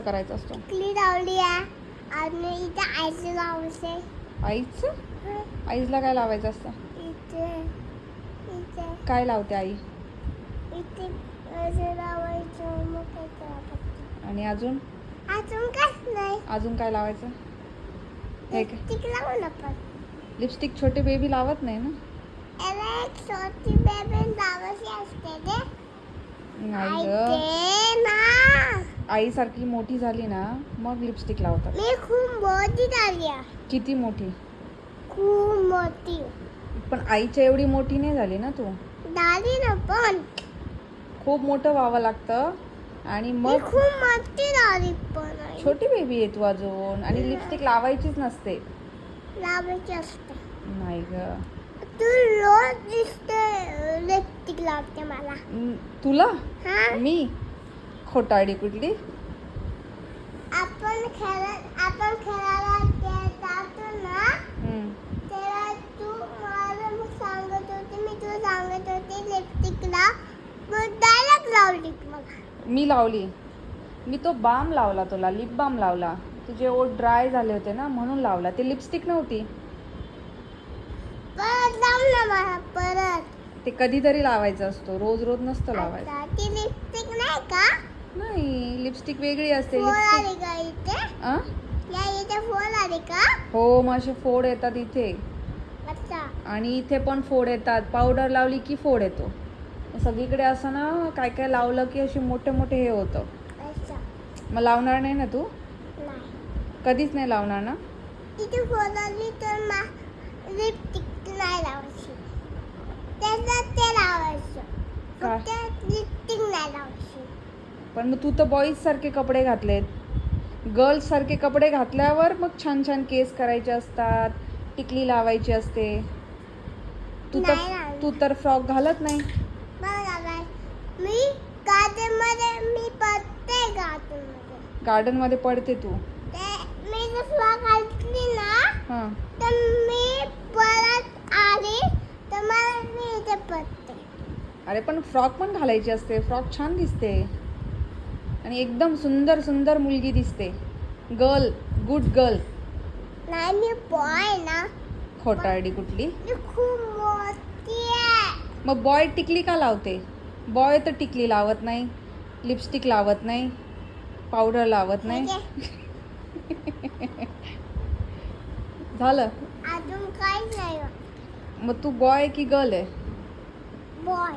करायचा असतो. टिकली लावली आहे आणि इथे आईचं लावायचे. आईचं? आईला काय लावायचं असतं? इथे इथे काय लावते आई? इथे असं लावायचं. मग काय करायचं? आणि अजून अजून काहीच नाही. अजून काय लावायचं? हे काय लिपस्टिक लावू ना पण. लिपस्टिक छोटे बेबी लावत नाही ना? अरे छोटी बेबी लावायची असते ते. नाही आई ग, दे ना. आईसारखी मोठी झाली ना मग लिपस्टिक लावतात. मी खूप मोठी झाली आहे. किती मोठी? खूप मोठी पण आईच्या एवढी मोठी नाही झाली ना तू. झाली ना पण. खूप मोठं व्हावं लागतं आणि मी मग खूप मोठी झाली पण. छोटी बेबी आहे तू अजून. आणि लिपस्टिक लावायचीच नसते. लावायची असते. नाही ग, तू रोज दिसते लिपस्टिक लावते मला. तुला हा मी खोटारडी कुठली. आपण खेळायला जातो ना तेव्हा तू मला मग सांगत होती. मी तुला सांगत होती लिपस्टिकला डायरेक्ट लावली मला. मी लावली. मी तो बाम लावला, तुला लिप बाम लावला. तुझे ओठ ड्राय झाले होते ना म्हणून लावला. ते लिपस्टिक नव्हती. परत लाव ना मला परत. ते कधीतरी लावायचं असतो, रोज रोज नसतं लावायचं. आता ती लिपस्टिक नाही का? नाही, लिपस्टिक वेगळी असते. फोड आली लिपस्टिक का इथे? आ? या इथे फोड आली का? हो, मग असे फोड येतात इथे अच्छा. आणि इथे पण फोड येतात. पावडर लावली की फोड येतो. सगळीकडे असं ना काय काय लावलं की असे मोठे मोठे हे होतं. अच्छा. मग लावणार नाही ना तू? नाही. कधीच नाही लावणार ना? इथे फोड आली तर लिपस्टिक नाही लावायची. त्याच्यात ते लावायचं. काय? फक्त लिपस्टिक नाही लावायची. पण मग तू तर बॉईज सारखे कपडे घातलेत. गर्ल्स सारखे कपडे घातल्यावर मग छान छान केस करायचे असतात, टिकली लावायची असते. नाही तू तर फ्रॉक घालत नाही. मला मी गार्डनमध्ये मी पडते गार्डनमध्ये. गार्डनमध्ये पडते तू. ते मी जर फ्रॉक घातली ना हां. तर मी परत आली तर मला मी इथे पडते. अरे पण फ्रॉक पण घालायची असते. फ्रॉक छान दिसते आणि एकदम सुंदर सुंदर मुलगी दिसते. Girl, good girl. नाही मी बॉय ना. खोटारडी कुठली. मी खूप मोठी आहे. मग बॉय टिकली का लावते? बॉय तर टिकली लावत नाही, लिपस्टिक लावत नाही, पावडर लावत नाही. झालं. अजून काहीच नाही. मग तू बॉय की गर्ल आहे? बॉय.